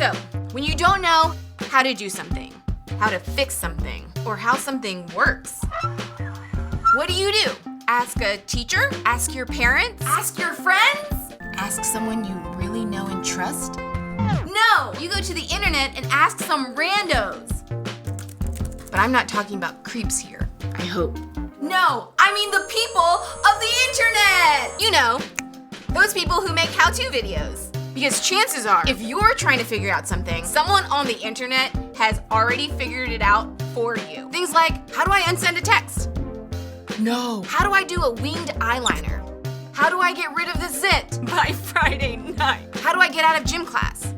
So, when you don't know how to do something, how to fix something, or how something works, what do? Ask a teacher? Ask your parents? Ask your friends? Ask someone you really know and trust? No! You go to the internet and ask some randos. But I'm not talking about creeps here, I hope. No, I mean the people of the internet! You know, those people who make how-to videos. Because chances are, if you're trying to figure out something, someone on the internet has already figured it out for you. Things like, how do I unsend a text? No. How do I do a winged eyeliner? How do I get rid of the zit by Friday night? How do I get out of gym class?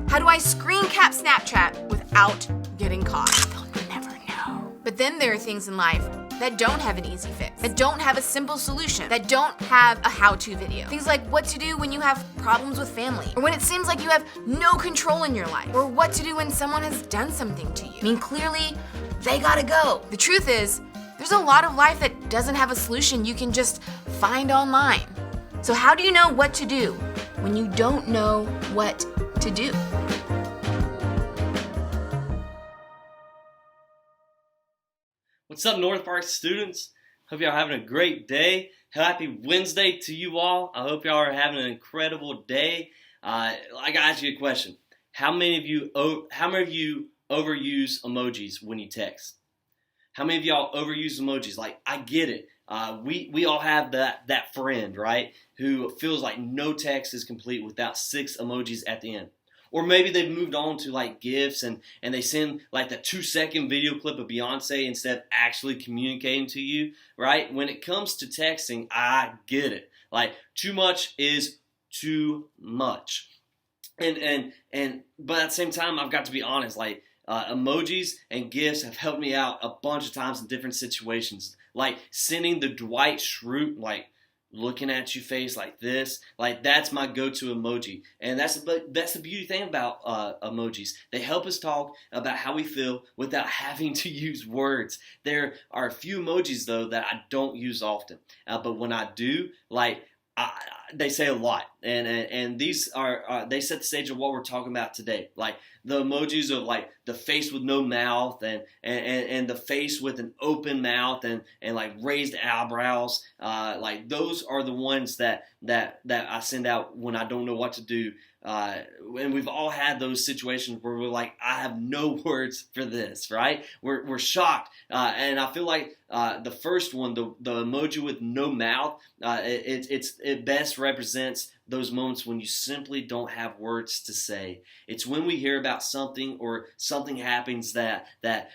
How do I screen cap Snapchat without getting caught? They'll never know. But then there are things in life that don't have an easy fix, that don't have a simple solution, that don't have a how-to video. Things like what to do when you have problems with family, or when it seems like you have no control in your life, or what to do when someone has done something to you. I mean, clearly, they gotta go. The truth is, there's a lot of life that doesn't have a solution you can just find online. So how do you know what to do when you don't know what to do? What's up, NorthPark students? Hope y'all are having a great day. Happy Wednesday to you all. I hope y'all are having an incredible day. I gotta ask you a question. How many of you overuse emojis when you text? How many of y'all overuse emojis? Like, I get it. We all have that friend, right, who feels like no text is complete without 6 emojis at the end. Or maybe they've moved on to like GIFs and they send like the 2-second video clip of Beyonce instead of actually communicating to you, right? When it comes to texting, I get it. Like, too much is too much. But at the same time, I've got to be honest, like emojis and GIFs have helped me out a bunch of times in different situations. Like sending the Dwight Schrute, like, looking at you face like this, like that's my go-to emoji. And that's the beauty thing about emojis. They help us talk about how we feel without having to use words. There are a few emojis though that I don't use often, but when I do, like they say a lot, and these are they set the stage of what we're talking about today. Like the emojis of like the face with no mouth and the face with an open mouth and like raised eyebrows. Like those are the ones that I send out when I don't know what to do. And we've all had those situations where we're like, I have no words for this, right? We're shocked, and I feel like the first one, the emoji with no mouth, it best represents those moments when you simply don't have words to say. It's when we hear about something or something happens that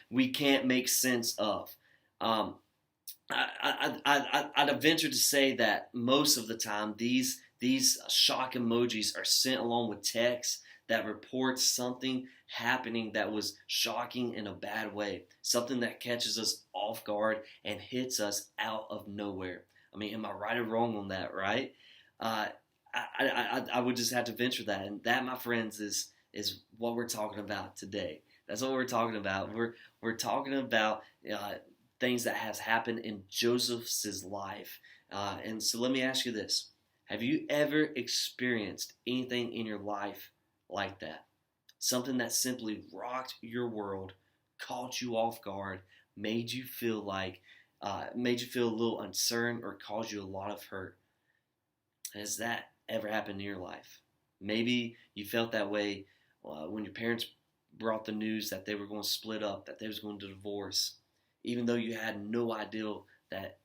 we can't make sense of. I'd venture to say that most of the time these shock emojis are sent along with text that reports something happening that was shocking in a bad way, something that catches us off guard and hits us out of nowhere. I mean, am I right or wrong on that, right? I would just have to venture that, and that, my friends, is what we're talking about today. That's what we're talking about. We're talking about things that has happened in Joseph's life. And so let me ask you this. Have you ever experienced anything in your life like that? Something that simply rocked your world, caught you off guard, made you feel a little uncertain, or caused you a lot of hurt? Has that ever happened in your life? Maybe you felt that way when your parents brought the news that they were going to split up, that they was going to divorce, even though you had no idea that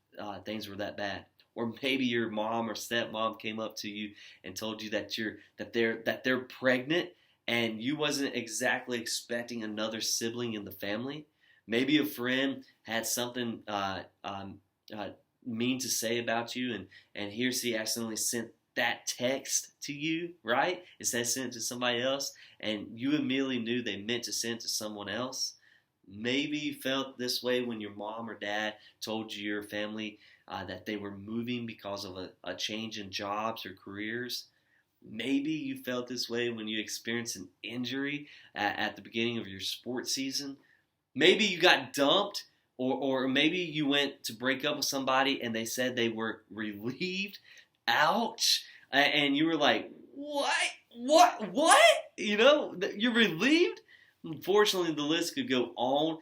things were that bad. Or maybe your mom or stepmom came up to you and told you that they're pregnant and you wasn't exactly expecting another sibling in the family. Maybe a friend had something mean to say about you, and he or she accidentally sent that text to you, right? Instead of sending it to somebody else, and you immediately knew they meant to send it to someone else. Maybe you felt this way when your mom or dad told you your family that they were moving because of a change in jobs or careers. Maybe you felt this way when you experienced an injury at the beginning of your sports season. Maybe you got dumped, or maybe you went to break up with somebody and they said they were relieved. Ouch. And you were like, what? You're relieved? Unfortunately, the list could go on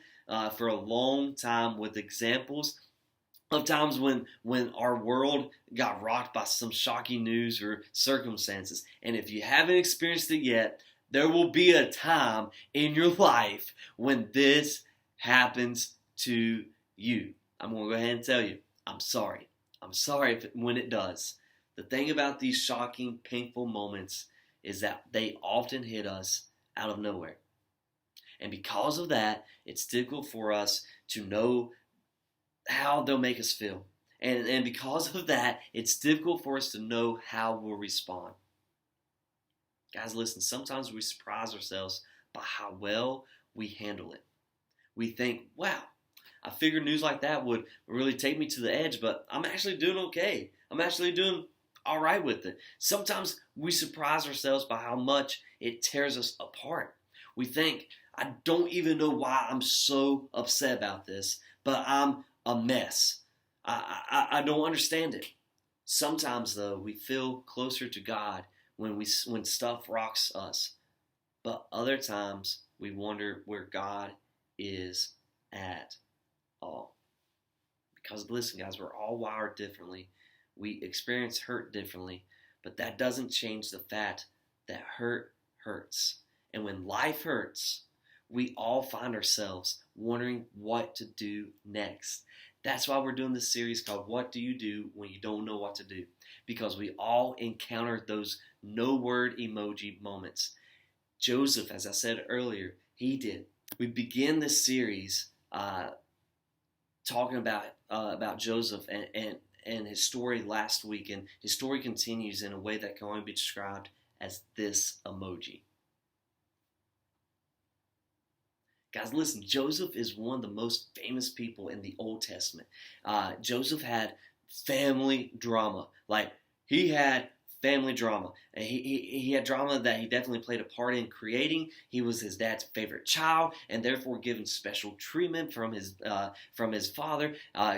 for a long time with examples of times when our world got rocked by some shocking news or circumstances. And if you haven't experienced it yet, there will be a time in your life when this happens to you. I'm going to go ahead and tell you, I'm sorry. I'm sorry when it does. The thing about these shocking, painful moments is that they often hit us out of nowhere. And because of that, it's difficult for us to know how they'll make us feel. And because of that, it's difficult for us to know how we'll respond. Guys, listen, sometimes we surprise ourselves by how well we handle it. We think, wow, I figured news like that would really take me to the edge, but I'm actually doing okay. I'm actually doing all right with it. Sometimes we surprise ourselves by how much it tears us apart. We think, I don't even know why I'm so upset about this, but I'm a mess. I don't understand it. Sometimes, though, we feel closer to God when stuff rocks us. But other times, we wonder where God is at all. Because listen, guys, we're all wired differently. We experience hurt differently. But that doesn't change the fact that hurt hurts. And when life hurts, we all find ourselves wondering what to do next. That's why we're doing this series called What Do You Do When You Don't Know What to Do? Because we all encounter those no word emoji moments. Joseph, as I said earlier, he did. We begin this series talking about Joseph and his story last week, and his story continues in a way that can only be described as this emoji. Guys, listen, Joseph is one of the most famous people in the Old Testament. Joseph had family drama. Like, he had family drama. And he had drama that he definitely played a part in creating. He was his dad's favorite child, and therefore given special treatment from his father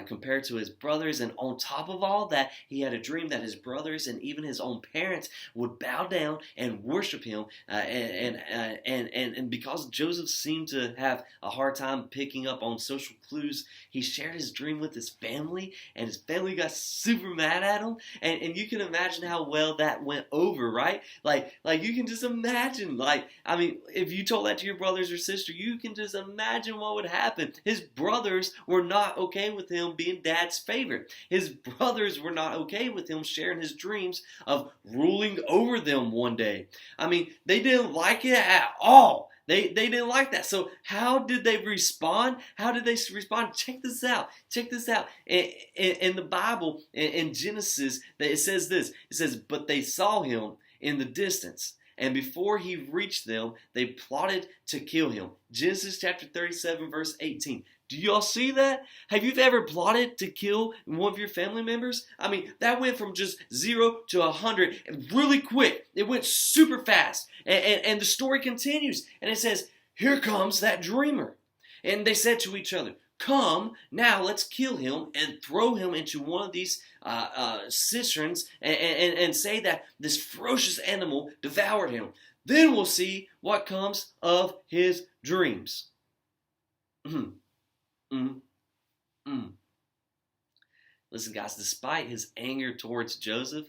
compared to his brothers. And on top of all that, he had a dream that his brothers and even his own parents would bow down and worship him. And because Joseph seemed to have a hard time picking up on social clues, he shared his dream with his family, and his family got super mad at him. And you can imagine how well that went over, right? Like you can just imagine, if you told that to your brothers or sister, you can just imagine what would happen. His brothers were not okay with him being dad's favorite. His brothers were not okay with him sharing his dreams of ruling over them one day. They didn't like it at all. They didn't like that. So how did they respond? How did they respond? Check this out. In the Bible, in Genesis, it says this. It says, but they saw him in the distance, and before he reached them, they plotted to kill him. Genesis chapter 37, verse 18. Do y'all see that? Have you ever plotted to kill one of your family members? That went from just 0 to 100 really quick. It went super fast. And the story continues. And it says, here comes that dreamer. And they said to each other, come, now let's kill him and throw him into one of these cisterns and say that this ferocious animal devoured him. Then we'll see what comes of his dreams. Listen, guys, despite his anger towards Joseph,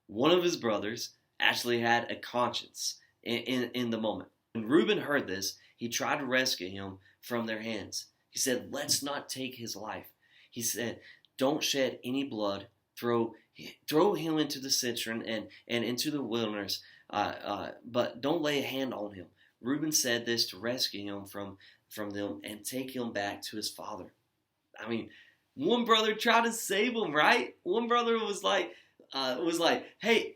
one of his brothers actually had a conscience in the moment. When Reuben heard this, he tried to rescue him from their hands. He said, let's not take his life. He said, don't shed any blood. Throw him into the cistern and into the wilderness, but don't lay a hand on him. Reuben said this to rescue him from them and take him back to his father. One brother tried to save him, right? One brother was like, hey,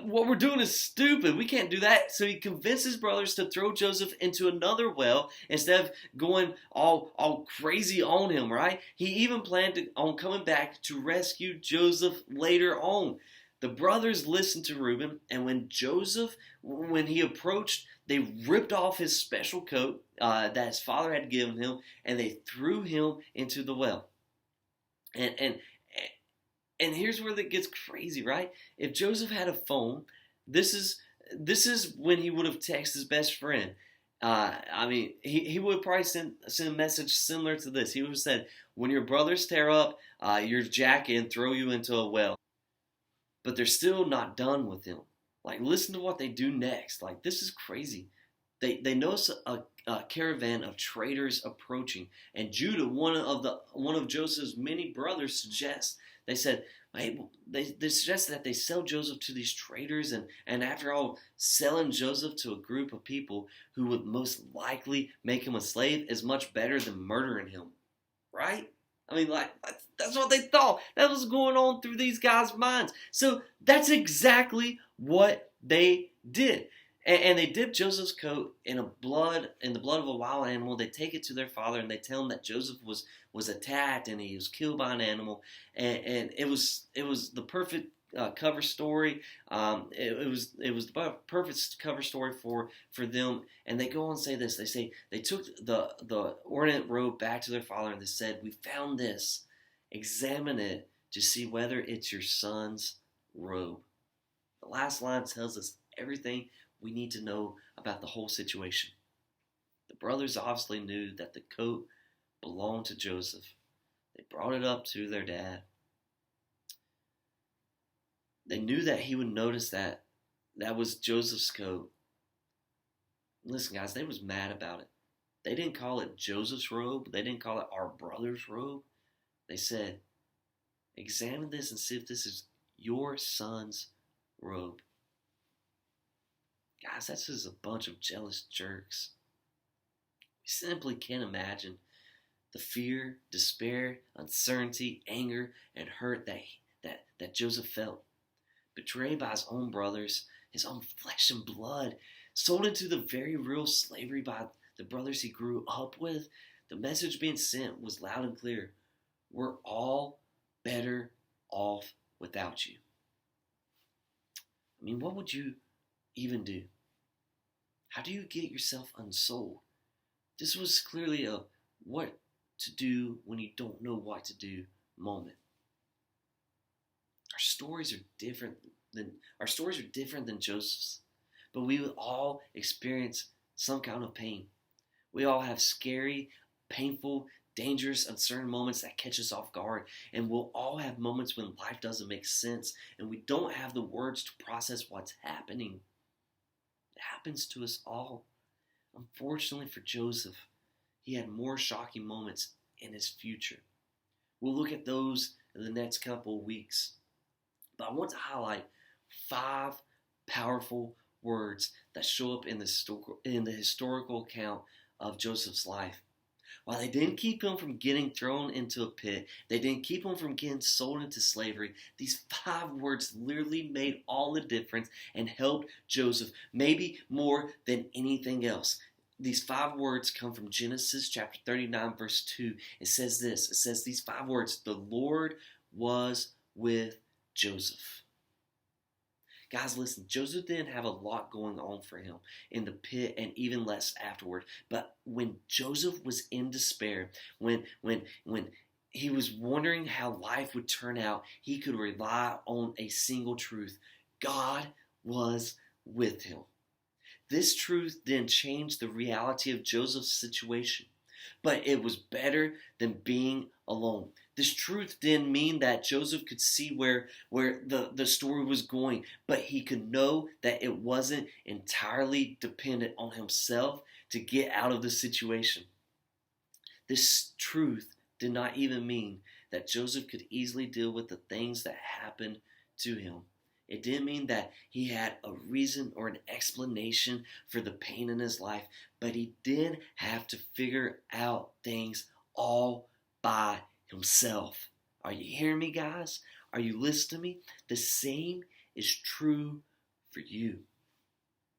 what we're doing is stupid. We can't do that. So he convinced his brothers to throw Joseph into another well instead of going all crazy on him, right? He even planned on coming back to rescue Joseph later on. The brothers listened to Reuben, and when he approached, they ripped off his special coat that his father had given him, and they threw him into the well. And here's where it gets crazy, right? If Joseph had a phone, this is this is when he would have texted his best friend. He would probably send a message similar to this. He would have said, when your brothers tear up your jacket and throw you into a well. But they're still not done with him. Like, listen to what they do next. Like, this is crazy. They notice a caravan of traders approaching, and Judah, one of Joseph's many brothers, suggests. They said, hey, they suggest that they sell Joseph to these traders, and after all, selling Joseph to a group of people who would most likely make him a slave is much better than murdering him, right? I mean, like, that's what they thought. That was going on through these guys' minds. So that's exactly what they did. And they dip Joseph's coat in the blood of a wild animal. They take it to their father, and they tell him that Joseph was attacked and he was killed by an animal. And it was the perfect cover story. It was the perfect cover story for them. And they go on and say this. They say they took the ornate robe back to their father, and they said, "We found this. Examine it to see whether it's your son's robe." The last line tells us everything we need to know about the whole situation. The brothers obviously knew that the coat belonged to Joseph. They brought it up to their dad. They knew that he would notice that was Joseph's coat. Listen, guys, they was mad about it. They didn't call it Joseph's robe. They didn't call it our brother's robe. They said, examine this and see if this is your son's robe. Guys, that's just a bunch of jealous jerks. You simply can't imagine the fear, despair, uncertainty, anger, and hurt that Joseph felt. Betrayed by his own brothers, his own flesh and blood, sold into the very real slavery by the brothers he grew up with. The message being sent was loud and clear. We're all better off without you. I mean, what would you even do? How do you get yourself unsold? This was clearly a what to do when you don't know what to do moment. Our stories are different than Joseph's, but we will all experience some kind of pain. We all have scary, painful, dangerous, uncertain moments that catch us off guard, and we'll all have moments when life doesn't make sense and we don't have the words to process what's happening. It happens to us all. Unfortunately for Joseph, he had more shocking moments in his future. We'll look at those in the next couple of weeks. But I want to highlight 5 powerful words that show up in the historical account of Joseph's life. While they didn't keep him from getting thrown into a pit, they didn't keep him from getting sold into slavery, these 5 words literally made all the difference and helped Joseph, maybe more than anything else. These 5 words come from Genesis chapter 39, verse 2. It says this. It says these 5 words, the Lord was with Joseph. Guys, listen, Joseph didn't have a lot going on for him in the pit and even less afterward. But when Joseph was in despair, when he was wondering how life would turn out, he could rely on a single truth. God was with him. This truth didn't change the reality of Joseph's situation, but it was better than being alone. This truth didn't mean that Joseph could see where the story was going, but he could know that it wasn't entirely dependent on himself to get out of the situation. This truth did not even mean that Joseph could easily deal with the things that happened to him. It didn't mean that he had a reason or an explanation for the pain in his life, but he did have to figure out things all by himself. Are you hearing me, guys? Are you listening to me? The same is true for you. The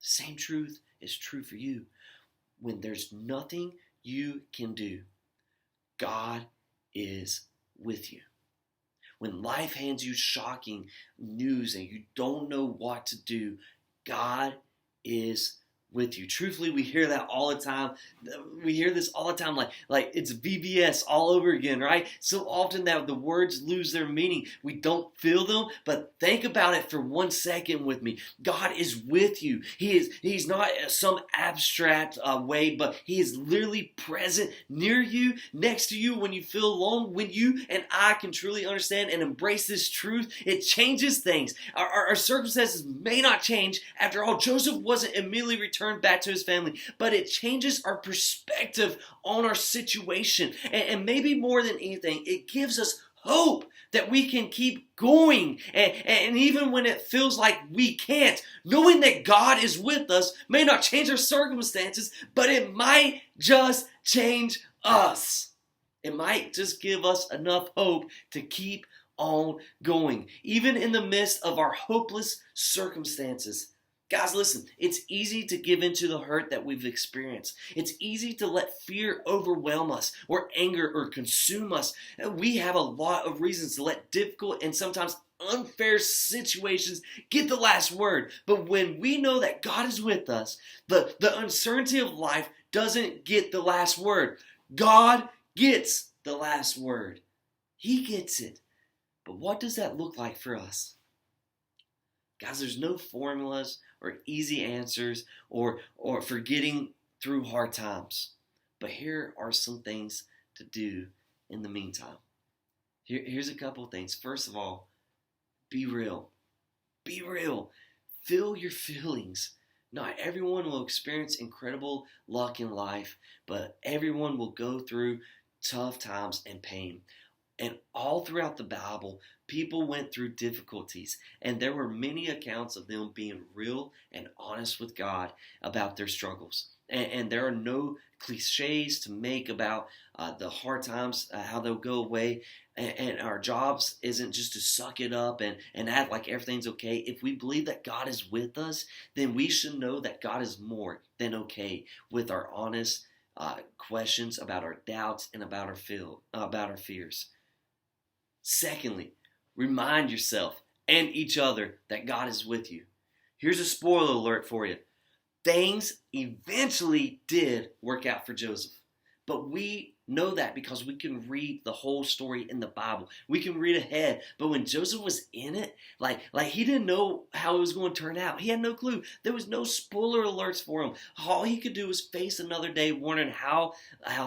same truth is true for you. When there's nothing you can do, God is with you. When life hands you shocking news and you don't know what to do, God is with you. Truthfully, we hear that all the time. We hear this all the time, like it's VBS all over again, right? So often that the words lose their meaning. We don't feel them, but think about it for 1 second with me. God is with you. He's not some abstract way, but He is literally present near you, next to you when you feel alone. When you and I can truly understand and embrace this truth, it changes things. Our circumstances may not change. After all, Joseph wasn't immediately returned back to his family, but it changes our perspective on our situation. And maybe more than anything, it gives us hope that we can keep going. And even when it feels like we can't, knowing that God is with us may not change our circumstances, but it might just change us. It might just give us enough hope to keep on going, even in the midst of our hopeless circumstances. Guys, listen, it's easy to give into the hurt that we've experienced. It's easy to let fear overwhelm us or anger or consume us. We have a lot of reasons to let difficult and sometimes unfair situations get the last word. But when we know that God is with us, the uncertainty of life doesn't get the last word. God gets the last word. He gets it. But what does that look like for us? Guys, there's no formulas or easy answers or for getting through hard times. But here are some things to do in the meantime. Here's a couple of things. First of all, be real. Be real. Feel your feelings. Not everyone will experience incredible luck in life, but everyone will go through tough times and pain. And all throughout the Bible, people went through difficulties, and there were many accounts of them being real and honest with God about their struggles. And there are no cliches to make about the hard times, how they'll go away. And our jobs isn't just to suck it up and act like everything's okay. If we believe that God is with us, then we should know that God is more than okay with our honest questions about our doubts and about our fears. Secondly, remind yourself and each other that God is with you. Here's a spoiler alert for you. Things eventually did work out for Joseph. But we know that because we can read the whole story in the Bible. We can read ahead. But when Joseph was in it, like he didn't know how it was going to turn out. He had no clue. There was no spoiler alerts for him. All he could do was face another day wondering how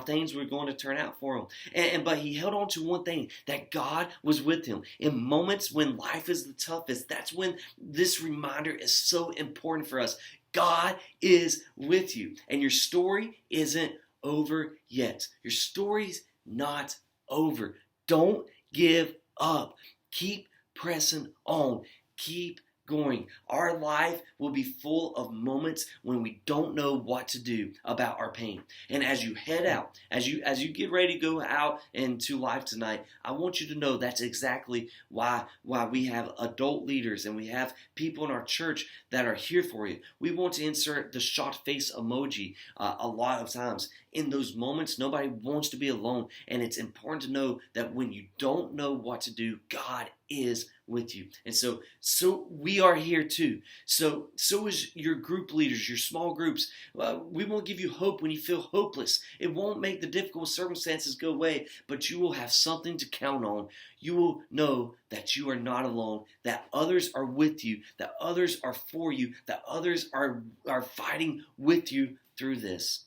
things were going to turn out for him. But he held on to one thing, that God was with him. In moments when life is the toughest, that's when this reminder is so important for us. God is with you. And your story isn't over yet. Your story's not over. Don't give up. Keep pressing on. Keep going. Our life will be full of moments when we don't know what to do about our pain. And as you head out, as you get ready to go out into life tonight, I want you to know that's exactly why we have adult leaders and we have people in our church that are here for you. We want to insert the shocked face emoji a lot of times. In those moments, nobody wants to be alone, and it's important to know that when you don't know what to do, God is with you. And so we are here too. So is your group leaders, your small groups. We won't give you hope when you feel hopeless. It won't make the difficult circumstances go away, but you will have something to count on. You will know that you are not alone, that others are with you, that others are for you, that others are fighting with you through this.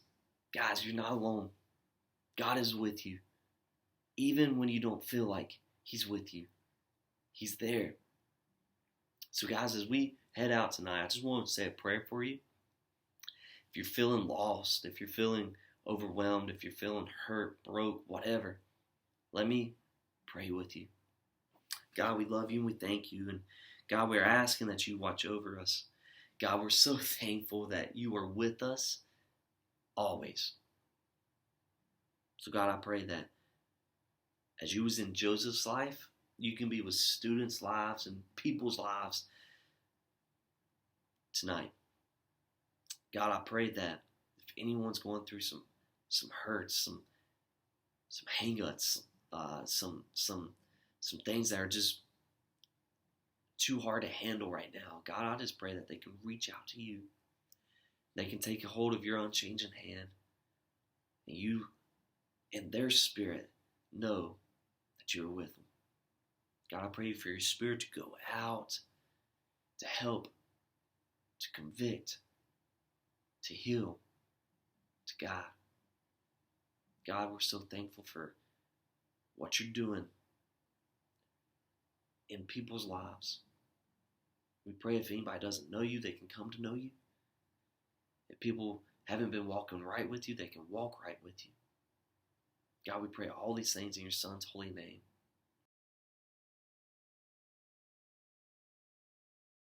Guys, you're not alone. God is with you. Even when you don't feel like He's with you. He's there. So guys, as we head out tonight, I just want to say a prayer for you. If you're feeling lost, if you're feeling overwhelmed, if you're feeling hurt, broke, whatever, let me pray with you. God, we love you and we thank you. And God, we're asking that you watch over us. God, we're so thankful that you are with us always. So God, I pray that as you was in Joseph's life, you can be with students' lives and people's lives tonight. God, I pray that if anyone's going through some hurts, some hang-ups, some things that are just too hard to handle right now, God, I just pray that they can reach out to you. They can take a hold of your unchanging hand, and you, in their spirit, know that you're with them. God, I pray for your Spirit to go out, to help, to convict, to heal, to guide. God, we're so thankful for what you're doing in people's lives. We pray if anybody doesn't know you, they can come to know you. If people haven't been walking right with you, they can walk right with you. God, we pray all these things in your Son's holy name.